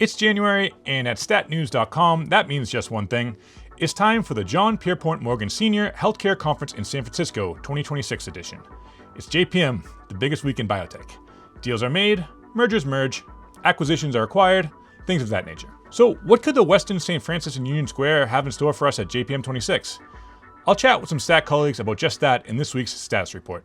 It's January, and at statnews.com, that means just one thing. It's time for the John Pierpont Morgan Sr. Healthcare Conference in San Francisco 2026 edition. It's JPM, the biggest week in biotech. Deals are made, mergers merge, acquisitions are acquired, things of that nature. So what could the Westin St. Francis in Union Square have in store for us at JPM26? I'll chat with some stat colleagues about just that in this week's status report.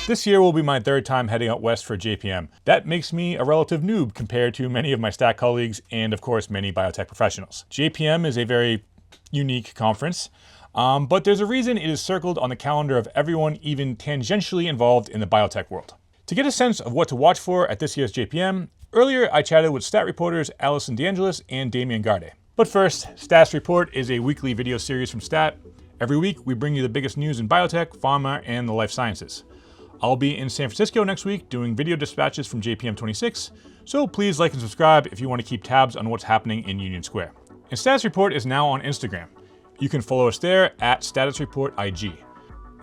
This year will be my third time heading out west for JPM. That makes me a relative noob compared to many of my stat colleagues and of course many biotech professionals. JPM is a very unique conference, but there's a reason it is circled on the calendar of everyone even tangentially involved in the biotech world. To get a sense of what to watch for at this year's JPM, earlier I chatted with stat reporters Allison DeAngelis and Damian Garde. But first, Stats Report is a weekly video series from Stat. Every week we bring you the biggest news in biotech, pharma, and the life sciences. I'll be in San Francisco next week doing video dispatches from JPM26, so please like and subscribe if you want to keep tabs on what's happening in Union Square. And Status Report is now on Instagram. You can follow us there at Status Report IG.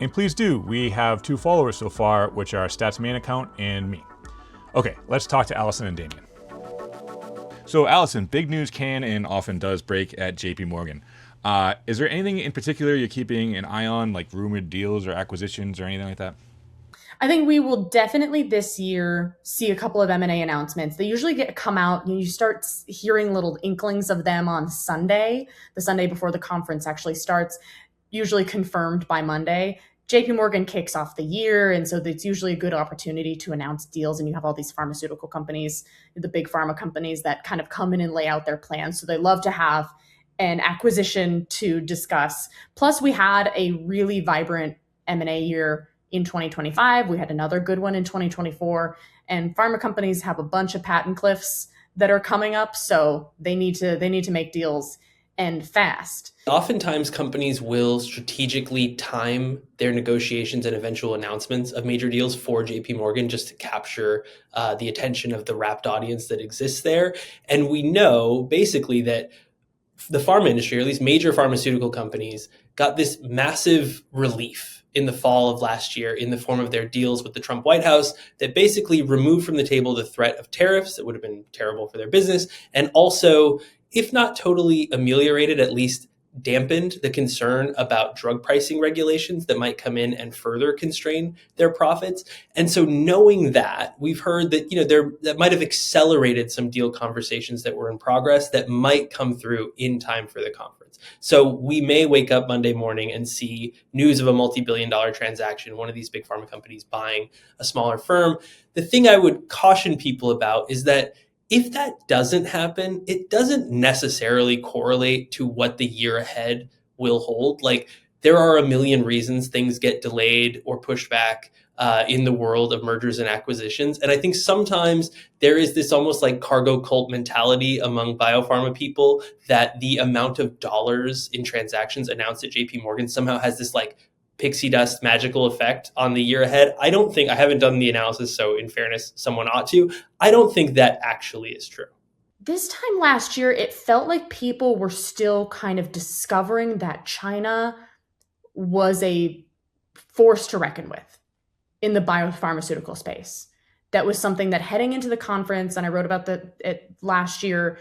And please do, we have 2 followers so far, which are Stats main account and me. Okay, let's talk to Allison and Damian. So Allison, big news can and often does break at JP Morgan. Is there anything in particular you're keeping an eye on, like rumored deals or acquisitions or anything like that? I think we will definitely this year see a couple of M&A announcements. They usually come out, you start hearing little inklings of them on Sunday, the Sunday before the conference actually starts, usually confirmed by Monday. JP Morgan kicks off the year, and so it's usually a good opportunity to announce deals, and you have all these pharmaceutical companies, the big pharma companies that kind of come in and lay out their plans. So they love to have an acquisition to discuss. Plus, we had a really vibrant M&A year in 2025. We had another good one in 2024, and pharma companies have a bunch of patent cliffs that are coming up, so they need to make deals and fast. Oftentimes companies will strategically time their negotiations and eventual announcements of major deals for JP Morgan just to capture the attention of the rapt audience that exists there. And we know basically that the pharma industry, or at least major pharmaceutical companies, got this massive relief in the fall of last year in the form of their deals with the Trump White House that basically removed from the table the threat of tariffs that would have been terrible for their business, and also, if not totally ameliorated, at least dampened the concern about drug pricing regulations that might come in and further constrain their profits. And so knowing that, we've heard that, that might have accelerated some deal conversations that were in progress that might come through in time for the conference. So we may wake up Monday morning and see news of a multi-billion-dollar transaction, one of these big pharma companies buying a smaller firm. The thing I would caution people about is that if that doesn't happen, it doesn't necessarily correlate to what the year ahead will hold. Like, there are a million reasons things get delayed or pushed back in the world of mergers and acquisitions. And I think sometimes there is this almost like cargo cult mentality among biopharma people that the amount of dollars in transactions announced at JP Morgan somehow has this like pixie dust magical effect on the year ahead. I haven't done the analysis, so in fairness, someone ought to. I don't think that actually is true. This time last year, it felt like people were still kind of discovering that China was a force to reckon with in the biopharmaceutical space. That was something that heading into the conference, and I wrote about it last year,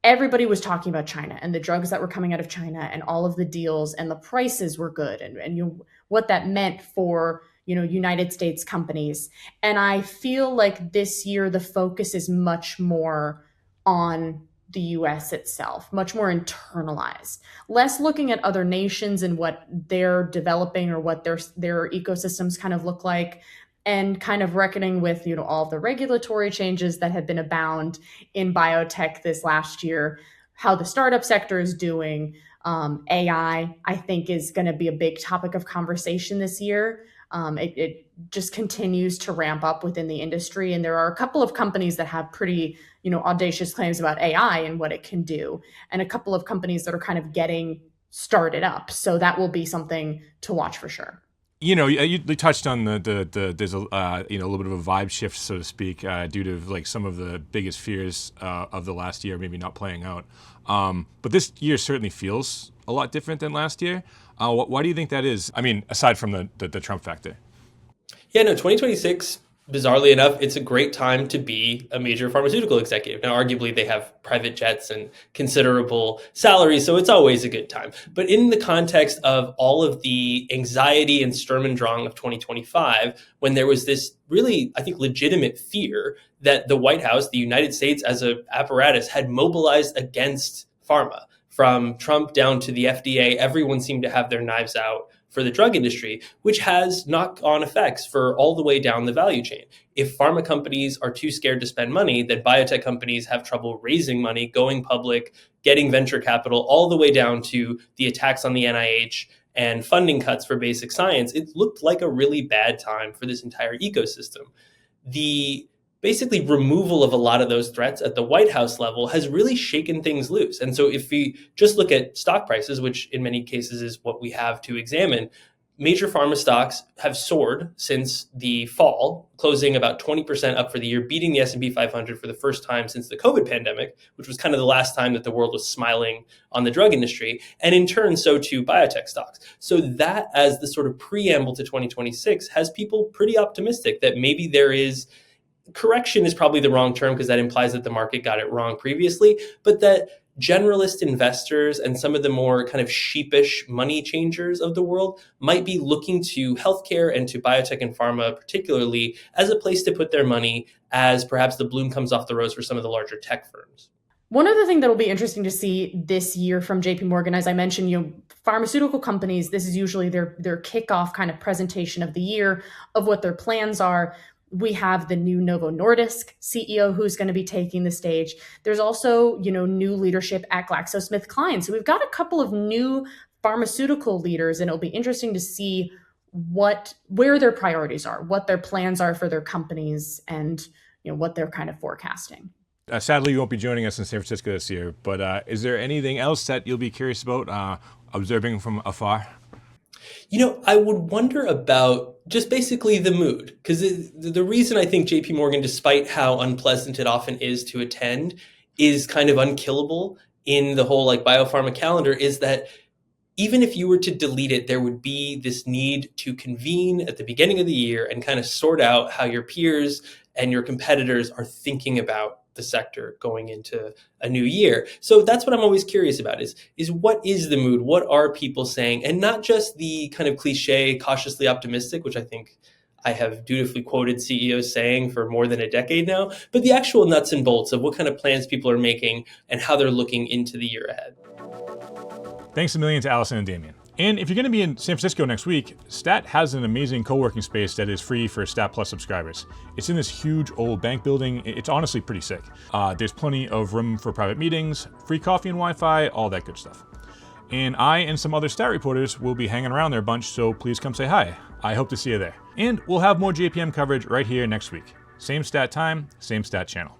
everybody was talking about China and the drugs that were coming out of China and all of the deals, and the prices were good, and what that meant for United States companies. And I feel like this year the focus is much more on the US itself, much more internalized, less looking at other nations and what they're developing or what their ecosystems kind of look like, and kind of reckoning with all of the regulatory changes that have been abound in biotech this last year, how the startup sector is doing. AI, I think, is going to be a big topic of conversation this year. It just continues to ramp up within the industry. And there are a couple of companies that have pretty, audacious claims about AI and what it can do, and a couple of companies that are kind of getting started up. So that will be something to watch for sure. You touched on there's a little bit of a vibe shift, so to speak, due to like some of the biggest fears of the last year maybe not playing out. But this year certainly feels a lot different than last year. Why do you think that is? I mean, aside from the Trump factor. Yeah, no, 2026, bizarrely enough, it's a great time to be a major pharmaceutical executive. Now, arguably, they have private jets and considerable salaries, so it's always a good time. But in the context of all of the anxiety and Sturm und Drang of 2025, when there was this really, I think, legitimate fear that the White House, the United States as an apparatus, had mobilized against pharma. From Trump down to the FDA, everyone seemed to have their knives out for the drug industry, which has knock-on effects for all the way down the value chain. If pharma companies are too scared to spend money, then biotech companies have trouble raising money, going public, getting venture capital, all the way down to the attacks on the NIH and funding cuts for basic science. It looked like a really bad time for this entire ecosystem. The basically removal of a lot of those threats at the White House level has really shaken things loose. And so if we just look at stock prices, which in many cases is what we have to examine, major pharma stocks have soared since the fall, closing about 20% up for the year, beating the S&P 500 for the first time since the COVID pandemic, which was kind of the last time that the world was smiling on the drug industry. And in turn, so too biotech stocks. So that, as the sort of preamble to 2026, has people pretty optimistic that maybe there is correction is probably the wrong term because that implies that the market got it wrong previously, but that generalist investors and some of the more kind of sheepish money changers of the world might be looking to healthcare and to biotech and pharma particularly as a place to put their money as perhaps the bloom comes off the rose for some of the larger tech firms. One other thing that will be interesting to see this year from JP Morgan, as I mentioned, pharmaceutical companies, this is usually their kickoff kind of presentation of the year of what their plans are. We have the new Novo Nordisk CEO who's going to be taking the stage. There's also, new leadership at GlaxoSmithKline. So we've got a couple of new pharmaceutical leaders, and it'll be interesting to see where their priorities are, what their plans are for their companies, and what they're kind of forecasting. Sadly, you won't be joining us in San Francisco this year, but is there anything else that you'll be curious about observing from afar? I would wonder about just basically the mood, because the reason I think JP Morgan, despite how unpleasant it often is to attend, is kind of unkillable in the whole biopharma calendar is that even if you were to delete it, there would be this need to convene at the beginning of the year and kind of sort out how your peers and your competitors are thinking about the sector going into a new year. So that's what I'm always curious about is what is the mood? What are people saying? And not just the kind of cliche, cautiously optimistic, which I think I have dutifully quoted CEOs saying for more than a decade now, but the actual nuts and bolts of what kind of plans people are making and how they're looking into the year ahead. Thanks a million to Allison and Damian. And if you're going to be in San Francisco next week, Stat has an amazing co-working space that is free for Stat Plus subscribers. It's in this huge old bank building. It's honestly pretty sick. There's plenty of room for private meetings, free coffee and Wi-Fi, all that good stuff. And I and some other Stat reporters will be hanging around there a bunch, so please come say hi. I hope to see you there. And we'll have more JPM coverage right here next week. Same Stat time, same Stat channel.